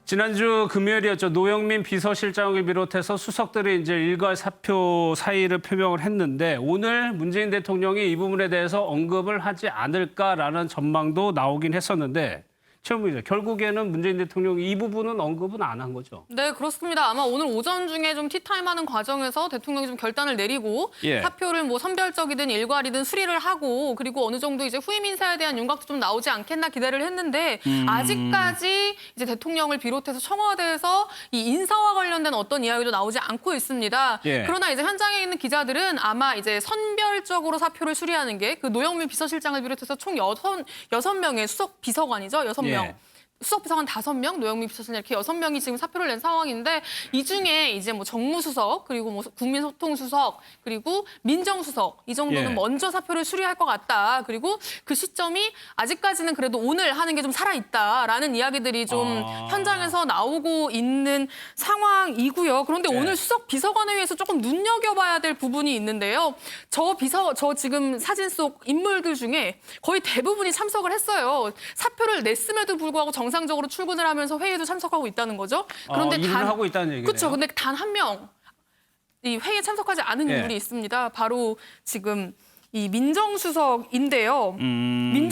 지난주 금요일이었죠. 노영민 비서실장을 비롯해서 수석들이 이제 일괄 사표 사의를 표명을 했는데 오늘 문재인 대통령이 이 부분에 대해서 언급을 하지 않을까라는 전망도 나오긴 했었는데 최은무 기자, 결국에는 문재인 대통령이 이 부분은 언급은 안 한 거죠? 네, 그렇습니다. 아마 오늘 오전 중에 좀 티타임하는 과정에서 대통령이 좀 결단을 내리고 사표를 뭐 선별적이든 일괄이든 수리를 하고 그리고 어느 정도 이제 후임 인사에 대한 윤곽도 좀 나오지 않겠나 기대를 했는데 아직까지 이제 대통령을 비롯해서 청와대에서 이 인사와 관련된 어떤 이야기도 나오지 않고 있습니다. 그러나 이제 현장에 있는 기자들은 아마 이제 선별적으로 사표를 수리하는 게 그 노영민 비서실장을 비롯해서 총 여섯 명의 수석 비서관이죠. 6명. 수석 비서관 5명, 노영민 비서실장 이렇게 6명이 지금 사표를 낸 상황인데 이 중에 이제 뭐 정무수석 그리고 뭐 국민소통수석 그리고 민정수석 이 정도는 먼저 사표를 수리할 것 같다. 그리고 그 시점이 아직까지는 그래도 오늘 하는 게 좀 살아있다라는 이야기들이 좀 현장에서 나오고 있는 상황이고요. 그런데 오늘 수석 비서관회의에서 조금 눈여겨봐야 될 부분이 있는데요. 저 지금 사진 속 인물들 중에 거의 대부분이 참석을 했어요. 사표를 냈음에도 불구하고 정상적으로 출근을 하면서 회의에도 참석하고 있다는 거죠. 그런데 일을 하고 있다는 얘기네요. 그렇죠. 근데 단 한 명 이 회의에 참석하지 않은 인물이 있습니다. 바로 지금 이 민정수석인데요.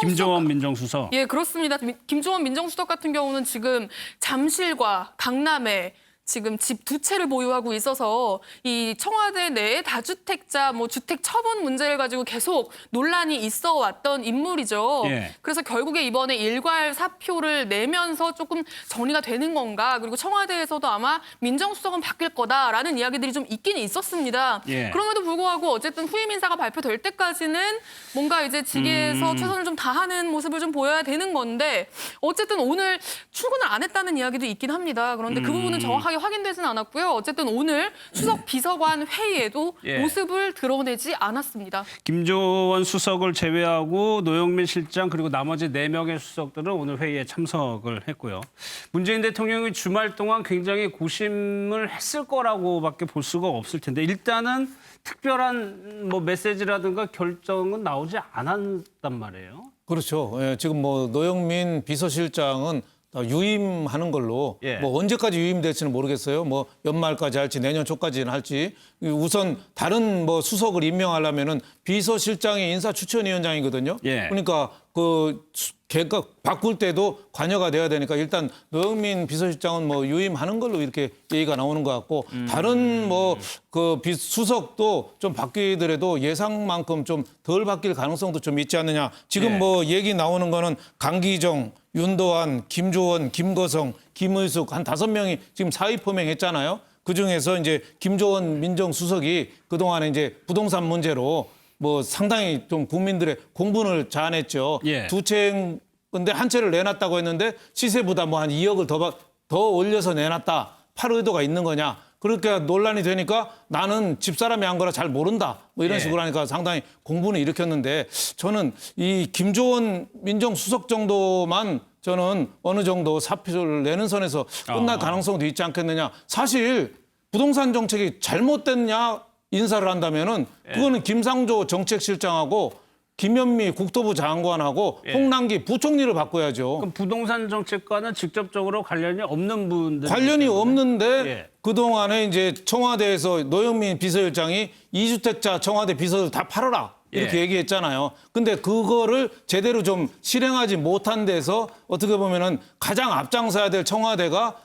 김조원 민정수석. 예, 그렇습니다. 김조원 민정수석 같은 경우는 지금 잠실과 강남에 지금 집 2채를 보유하고 있어서 이 청와대 내에 다주택자 뭐 주택 처분 문제를 가지고 계속 논란이 있어 왔던 인물이죠. 그래서 결국에 이번에 일괄 사표를 내면서 조금 정리가 되는 건가. 그리고 청와대에서도 아마 민정수석은 바뀔 거다라는 이야기들이 좀 있긴 있었습니다. 그럼에도 불구하고 어쨌든 후임 인사가 발표될 때까지는 뭔가 이제 직위에서 최선을 좀 다하는 모습을 좀 보여야 되는 건데 어쨌든 오늘 출근을 안 했다는 이야기도 있긴 합니다. 그런데 그 부분은 정확하게 확인되지는 않았고요. 어쨌든 오늘 수석 비서관 회의에도 모습을 드러내지 않았습니다. 김조원 수석을 제외하고 노영민 실장 그리고 나머지 4명의 수석들은 오늘 회의에 참석을 했고요. 문재인 대통령이 주말 동안 굉장히 고심을 했을 거라고밖에 볼 수가 없을 텐데 일단은 특별한 뭐 메시지라든가 결정은 나오지 않았단 말이에요. 그렇죠. 지금 뭐 노영민 비서실장은 유임하는 걸로 뭐 언제까지 유임될지는 모르겠어요. 뭐 연말까지 할지 내년 초까지는 할지. 우선 다른 뭐 수석을 임명하려면은 비서실장이 인사추천위원장이거든요. 그러니까 걔가 바꿀 때도 관여가 돼야 되니까 일단 노영민 비서실장은 뭐 유임하는 걸로 이렇게 얘기가 나오는 것 같고 다른 뭐 그 수석도 좀 바뀌더라도 예상만큼 좀 덜 바뀔 가능성도 좀 있지 않느냐. 지금 뭐 얘기 나오는 거는 강기정, 윤도한, 김조원, 김거성, 김의숙 한 5명이 지금 사의 표명했잖아요. 그중에서 이제 김조원 민정수석이 그동안에 이제 부동산 문제로 뭐 상당히 좀 국민들의 공분을 자아냈죠. 2채 근데 한 채를 내놨다고 했는데 시세보다 뭐 한 2억을 더 올려서 내놨다. 팔 의도가 있는 거냐. 그렇게 논란이 되니까 나는 집사람이 한 거라 잘 모른다. 뭐 이런 식으로 하니까 상당히 공분을 일으켰는데 저는 이 김조원 민정수석 정도만 저는 어느 정도 사표를 내는 선에서 끝날 가능성도 있지 않겠느냐. 사실 부동산 정책이 잘못됐냐 인사를 한다면은 그거는 김상조 정책실장하고 김현미 국토부 장관하고 홍남기 부총리를 바꿔야죠. 그럼 부동산 정책과는 직접적으로 관련이 없는 분들 관련이 없는데 그동안에 이제 청와대에서 노영민 비서실장이 2주택자 청와대 비서들 다 팔아라. 이렇게 얘기했잖아요. 근데 그거를 제대로 좀 실행하지 못한 데서 어떻게 보면은 가장 앞장서야 될 청와대가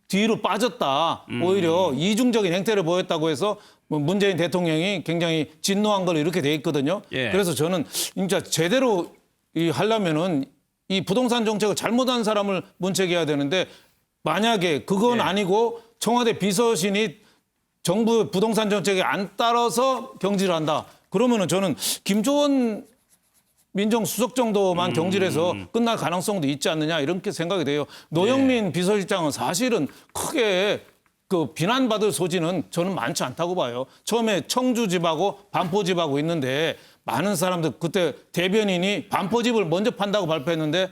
뒤로 빠졌다. 오히려 이중적인 행태를 보였다고 해서 문재인 대통령이 굉장히 진노한 걸 이렇게 돼 있거든요. 그래서 저는 진짜 제대로 하려면은 이 부동산 정책을 잘못한 사람을 문책해야 되는데 만약에 그건 아니고 청와대 비서실이 정부 부동산 정책에 안 따라서 경질을 한다. 그러면은 저는 김조원 민정수석 정도만 경질해서 끝날 가능성도 있지 않느냐 이렇게 생각이 돼요. 노영민 비서실장은 사실은 크게 그 비난받을 소지는 저는 많지 않다고 봐요. 처음에 청주집하고 반포집하고 있는데 많은 사람들 그때 대변인이 반포집을 먼저 판다고 발표했는데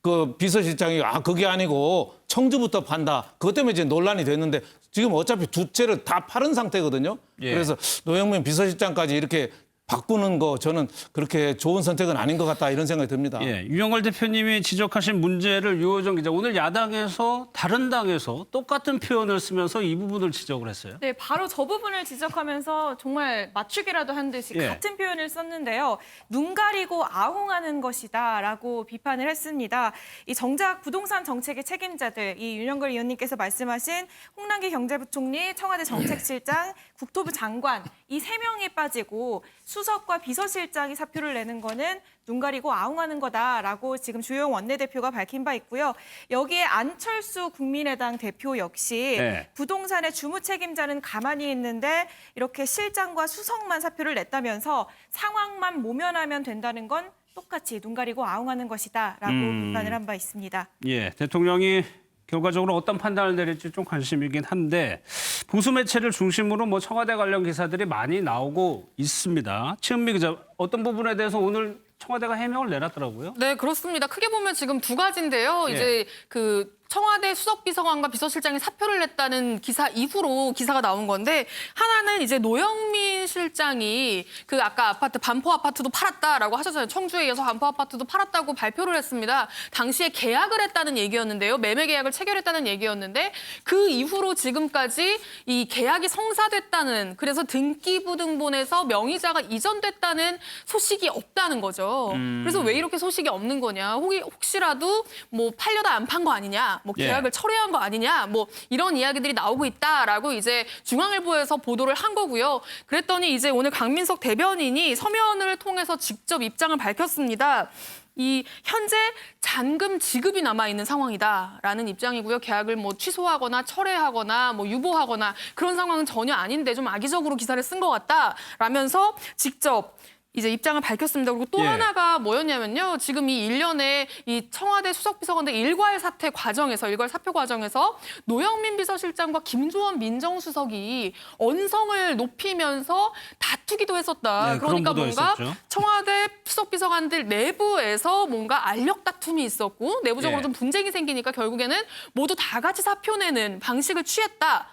그 비서실장이 그게 아니고 청주부터 판다. 그것 때문에 이제 논란이 됐는데 지금 어차피 2채를 다 팔은 상태거든요. 그래서 노영민 비서실장까지 이렇게 바꾸는 거 저는 그렇게 좋은 선택은 아닌 것 같다 이런 생각이 듭니다. 예, 유영걸 대표님이 지적하신 문제를 유호정 기자 오늘 야당에서 다른 당에서 똑같은 표현을 쓰면서 이 부분을 지적을 했어요. 네, 바로 저 부분을 지적하면서 정말 맞추기라도 한 듯이 예. 같은 표현을 썼는데요. 눈 가리고 아웅하는 것이다라고 비판을 했습니다. 이 정작 부동산 정책의 책임자들, 이 윤영걸 의원님께서 말씀하신 홍남기 경제부총리, 청와대 정책실장, 국토부 장관 이 3명이 빠지고 수석과 비서실장이 사표를 내는 거는 눈 가리고 아웅하는 거다라고 지금 주호영 원내대표가 밝힌 바 있고요. 여기에 안철수 국민의당 대표 역시 네. 부동산의 주무 책임자는 가만히 있는데 이렇게 실장과 수석만 사표를 냈다면서 상황만 모면하면 된다는 건 똑같이 눈 가리고 아웅하는 것이다라고 비판을 한 바 있습니다. 예, 대통령이 결과적으로 어떤 판단을 내릴지 좀 관심이긴 한데 보수 매체를 중심으로 뭐 청와대 관련 기사들이 많이 나오고 있습니다. 최은미 기자, 어떤 부분에 대해서 오늘 청와대가 해명을 내놨더라고요. 네, 그렇습니다. 크게 보면 지금 두 가지인데요. 예. 이제 그 청와대 수석비서관과 비서실장이 사표를 냈다는 기사 이후로 기사가 나온 건데 하나는 이제 노영민 실장이 그 아까 아파트 반포 아파트도 팔았다라고 하셨잖아요. 청주에 이어서 반포 아파트도 팔았다고 발표를 했습니다. 당시에 계약을 했다는 얘기였는데요. 매매 계약을 체결했다는 얘기였는데 그 이후로 지금까지 이 계약이 성사됐다는 그래서 등기부등본에서 명의자가 이전됐다는 소식이 없다는 거죠. 그래서 왜 이렇게 소식이 없는 거냐? 혹시라도 뭐 팔려다 안 판 거 아니냐? 뭐 계약을 철회한 거 아니냐? 뭐 이런 이야기들이 나오고 있다라고 이제 중앙일보에서 보도를 한 거고요. 그랬더니 이제 오늘 강민석 대변인이 서면을 통해서 직접 입장을 밝혔습니다. 이 현재 잔금 지급이 남아 있는 상황이다라는 입장이고요. 계약을 뭐 취소하거나 철회하거나 뭐 유보하거나 그런 상황은 전혀 아닌데 좀 악의적으로 기사를 쓴 것 같다라면서 직접 이제 입장을 밝혔습니다. 그리고 또 예. 하나가 뭐였냐면요. 지금 이 일련의 이 청와대 수석비서관들 일괄 사표 과정에서 노영민 비서실장과 김조원 민정수석이 언성을 높이면서 다투기도 했었다. 네, 그런 그러니까 보도 뭔가 있었죠. 청와대 수석비서관들 내부에서 뭔가 알력 다툼이 있었고 내부적으로 예. 좀 분쟁이 생기니까 결국에는 모두 다 같이 사표 내는 방식을 취했다.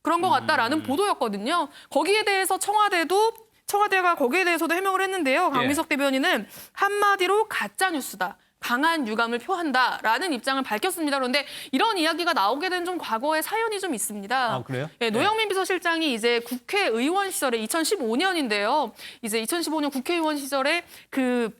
그런 것 같다라는 보도였거든요. 거기에 대해서 청와대가 거기에 대해서도 해명을 했는데요. 강민석 대변인은 한마디로 가짜 뉴스다. 강한 유감을 표한다라는 입장을 밝혔습니다. 그런데 이런 이야기가 나오게 된 좀 과거의 사연이 좀 있습니다. 아, 그래요? 네, 노영민 비서실장이 이제 국회의원 시절에 2015년인데요. 이제 2015년 국회의원 시절에 그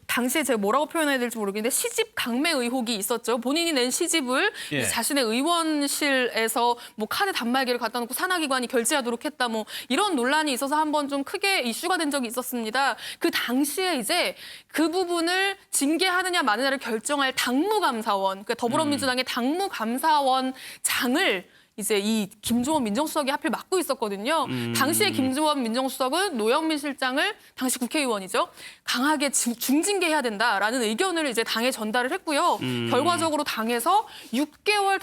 당시에 제가 뭐라고 표현해야 될지 모르겠는데 시집 강매 의혹이 있었죠. 본인이 낸 시집을 예. 자신의 의원실에서 뭐 카드 단말기를 갖다 놓고 산하기관이 결제하도록 했다. 뭐 이런 논란이 있어서 한번 좀 크게 이슈가 된 적이 있었습니다. 그 당시에 이제 그 부분을 징계하느냐 마느냐를 결정할 당무감사원, 그러니까 더불어민주당의 당무감사원장을 이제 이 김조원 민정수석이 하필 맡고 있었거든요. 당시에 김조원 민정수석은 노영민 실장을 당시 국회의원이죠. 강하게 중징계해야 된다라는 의견을 이제 당에 전달을 했고요. 결과적으로 당에서 6개월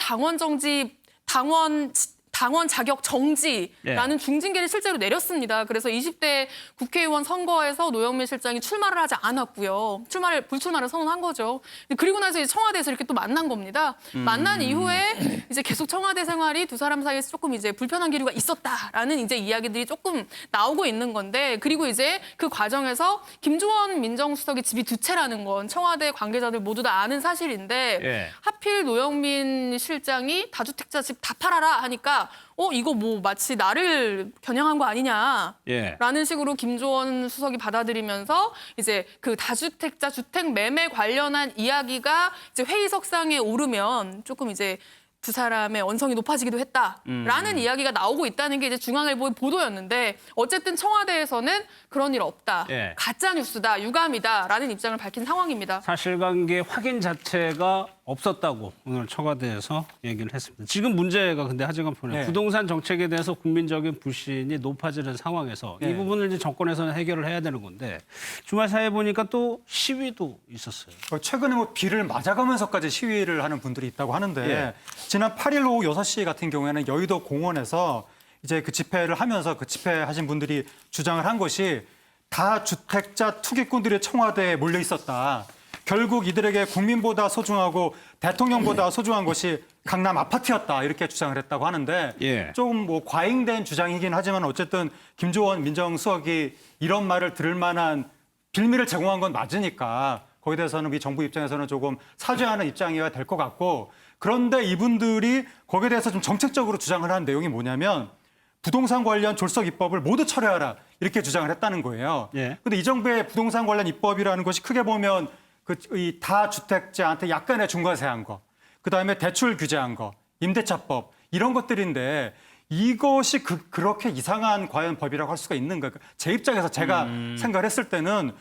당원 자격 정지라는 중징계를 실제로 내렸습니다. 그래서 20대 국회의원 선거에서 노영민 실장이 출마를 하지 않았고요. 불출마를 선언한 거죠. 그리고 나서 이제 청와대에서 이렇게 또 만난 겁니다. 만난 이후에 이제 계속 청와대 생활이 두 사람 사이에서 조금 이제 불편한 기류가 있었다라는 이제 이야기들이 조금 나오고 있는 건데 그리고 이제 그 과정에서 김조원 민정수석의 집이 두 채라는 건 청와대 관계자들 모두 다 아는 사실인데 예. 하필 노영민 실장이 다주택자 집 다 팔아라 하니까 이거 뭐 마치 나를 겨냥한 거 아니냐라는 예. 식으로 김조원 수석이 받아들이면서 이제 그 다주택자 주택 매매 관련한 이야기가 이제 회의석상에 오르면 조금 이제 두 사람의 언성이 높아지기도 했다라는 이야기가 나오고 있다는 게 이제 중앙일보의 보도였는데 어쨌든 청와대에서는 그런 일 없다. 예. 가짜 뉴스다, 유감이다라는 입장을 밝힌 상황입니다. 사실관계 확인 자체가 없었다고 오늘 청와대에서 얘기를 했습니다. 지금 문제가 근데 하재건 표현 부동산 정책에 대해서 국민적인 불신이 높아지는 상황에서 이 부분을 이제 정권에서는 해결을 해야 되는 건데 주말 사이에 보니까 또 시위도 있었어요. 최근에 뭐 비를 맞아가면서까지 시위를 하는 분들이 있다고 하는데 지난 8일 오후 6시 같은 경우에는 여의도 공원에서 이제 그 집회를 하면서 그 집회하신 분들이 주장을 한 것이 다주택자 투기꾼들이 청와대에 몰려 있었다. 결국 이들에게 국민보다 소중하고 대통령보다 소중한 것이 강남 아파트였다 이렇게 주장을 했다고 하는데 예. 좀 뭐 과잉된 주장이긴 하지만 어쨌든 김조원 민정수석이 이런 말을 들을 만한 빌미를 제공한 건 맞으니까 거기에 대해서는 우리 정부 입장에서는 조금 사죄하는 입장이어야 될 것 같고 그런데 이분들이 거기에 대해서 좀 정책적으로 주장을 한 내용이 뭐냐면 부동산 관련 졸속 입법을 모두 철회하라 이렇게 주장을 했다는 거예요. 예. 근데 이 정부의 부동산 관련 입법이라는 것이 크게 보면 이 다주택자한테 약간의 중과세한 거, 그다음에 대출 규제한 거, 임대차법 이런 것들인데 이것이 그렇게 이상한 과연 법이라고 할 수가 있는가? 제 입장에서 제가 생각을 했을 때는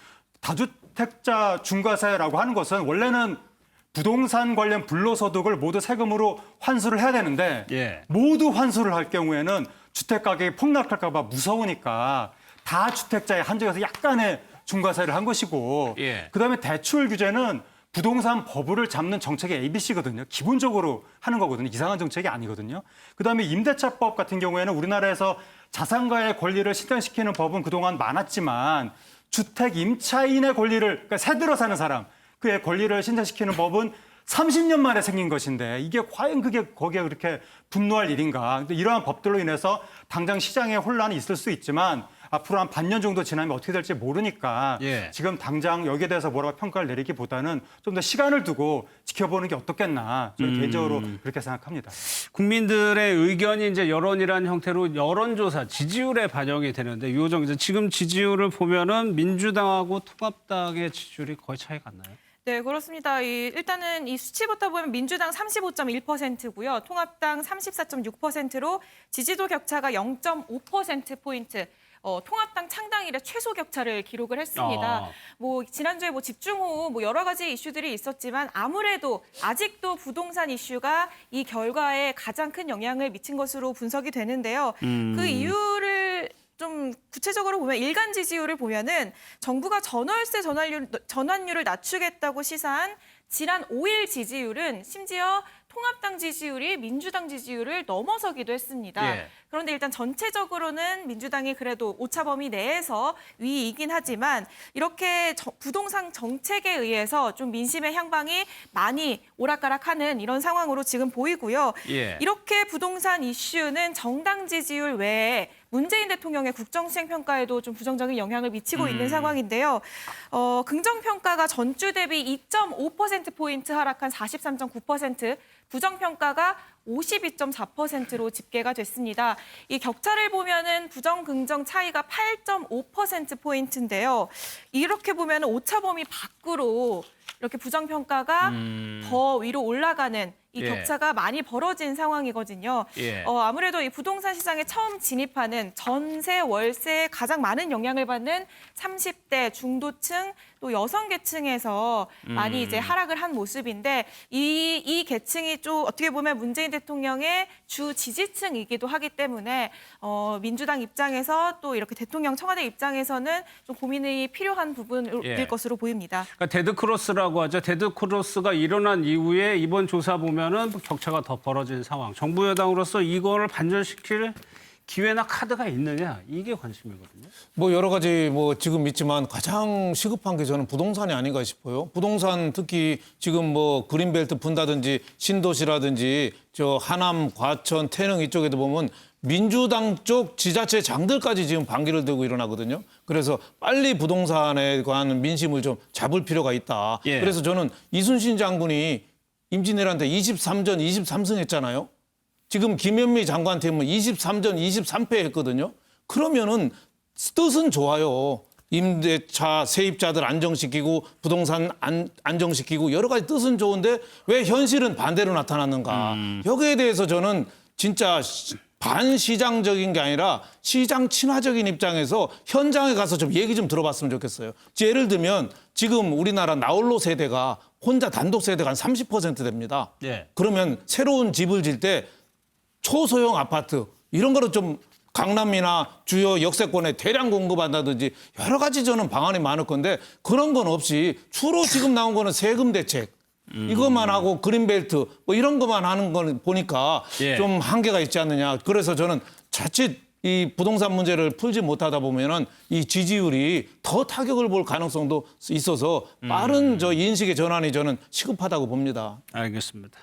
다주택자 중과세라고 하는 것은 원래는 부동산 관련 불로소득을 모두 세금으로 환수를 해야 되는데 예. 모두 환수를 할 경우에는 주택 가격이 폭락할까 봐 무서우니까 다주택자에 한정해서 약간의 중과세를 한 것이고 예. 그다음에 대출 규제는 부동산 버블을 잡는 정책의 ABC거든요. 기본적으로 하는 거거든요. 이상한 정책이 아니거든요. 그다음에 임대차법 같은 경우에는 우리나라에서 자산가의 권리를 실현시키는 법은 그동안 많았지만 주택 임차인의 권리를 그러니까 새 들어 사는 사람 그의 권리를 신장시키는 법은 30년 만에 생긴 것인데 이게 과연 그게 거기에 그렇게 분노할 일인가. 근데 이러한 법들로 인해서 당장 시장에 혼란이 있을 수 있지만 앞으로 한 반년 정도 지나면 어떻게 될지 모르니까 예. 지금 당장 여기에 대해서 뭐라고 평가를 내리기보다는 좀 더 시간을 두고 지켜보는 게 어떻겠나 저는 개인적으로 그렇게 생각합니다. 국민들의 의견이 이제 여론이라는 형태로 여론조사 지지율에 반영이 되는데 유호정 기자 지금 지지율을 보면은 민주당하고 통합당의 지지율이 거의 차이가 안 나요? 네, 그렇습니다. 일단은 이 수치부터 보면 민주당 35.1%고요. 통합당 34.6%로 지지도 격차가 0.5%포인트. 통합당 창당 이래 최소 격차를 기록을 했습니다. 뭐 지난주에 뭐 집중호우 뭐 여러 가지 이슈들이 있었지만 아무래도 아직도 부동산 이슈가 이 결과에 가장 큰 영향을 미친 것으로 분석이 되는데요. 그 이유를 좀 구체적으로 보면 일간 지지율을 보면은 정부가 전월세 전환율을 낮추겠다고 시사한 지난 5일 지지율은 심지어 통합당 지지율이 민주당 지지율을 넘어서기도 했습니다. 예. 그런데 일단 전체적으로는 민주당이 그래도 오차범위 내에서 위이긴 하지만 이렇게 부동산 정책에 의해서 좀 민심의 향방이 많이 오락가락하는 이런 상황으로 지금 보이고요. 예. 이렇게 부동산 이슈는 정당 지지율 외에 문재인 대통령의 국정수행 평가에도 좀 부정적인 영향을 미치고 있는 상황인데요. 긍정평가가 전주 대비 2.5%포인트 하락한 43.9%, 부정평가가 52.4%로 집계가 됐습니다. 이 격차를 보면은 부정, 긍정 차이가 8.5%포인트인데요. 이렇게 보면 오차범위 밖으로 이렇게 부정평가가 더 위로 올라가는 이 예. 격차가 많이 벌어진 상황이거든요. 예. 아무래도 이 부동산 시장에 처음 진입하는 전세, 월세에 가장 많은 영향을 받는 30대 중도층 또 여성 계층에서 많이 이제 하락을 한 모습인데 이 계층이 좀 어떻게 보면 문재인 대통령의 주 지지층이기도 하기 때문에 민주당 입장에서 또 이렇게 대통령 청와대 입장에서는 좀 고민이 필요한 부분일 예. 것으로 보입니다. 그러니까 데드크로스라고 하죠. 데드크로스가 일어난 이후에 이번 조사 보면은 격차가 더 벌어진 상황. 정부 여당으로서 이거를 반전시킬 기회나 카드가 있느냐 이게 관심이거든요. 뭐 여러 가지 뭐 지금 있지만 가장 시급한 게 저는 부동산이 아닌가 싶어요. 부동산 특히 지금 뭐 그린벨트 푼다든지 신도시라든지 저 하남, 과천, 태릉 이쪽에도 보면 민주당 쪽 지자체 장들까지 지금 반기를 들고 일어나거든요. 그래서 빨리 부동산에 관한 민심을 좀 잡을 필요가 있다. 예. 그래서 저는 이순신 장군이 임진왜란때 23전 23승 했잖아요. 지금 김현미 장관한테는 23전 23패 했거든요. 그러면은 뜻은 좋아요. 임대차 세입자들 안정시키고 부동산 안정시키고 여러 가지 뜻은 좋은데 왜 현실은 반대로 나타났는가. 여기에 대해서 저는 진짜 반시장적인 게 아니라 시장 친화적인 입장에서 현장에 가서 좀 얘기 좀 들어봤으면 좋겠어요. 예를 들면 지금 우리나라 나홀로 세대가 혼자 단독 세대가 한 30% 됩니다. 예. 그러면 새로운 집을 질 때 초소형 아파트 이런 거를 좀 강남이나 주요 역세권에 대량 공급한다든지 여러 가지 저는 방안이 많을 건데 그런 건 없이 주로 지금 나온 거는 세금 대책 이것만 하고 그린벨트 뭐 이런 것만 하는 걸 보니까 예. 좀 한계가 있지 않느냐. 그래서 저는 자칫 이 부동산 문제를 풀지 못하다 보면은 이 지지율이 더 타격을 볼 가능성도 있어서 빠른 저 인식의 전환이 저는 시급하다고 봅니다. 알겠습니다.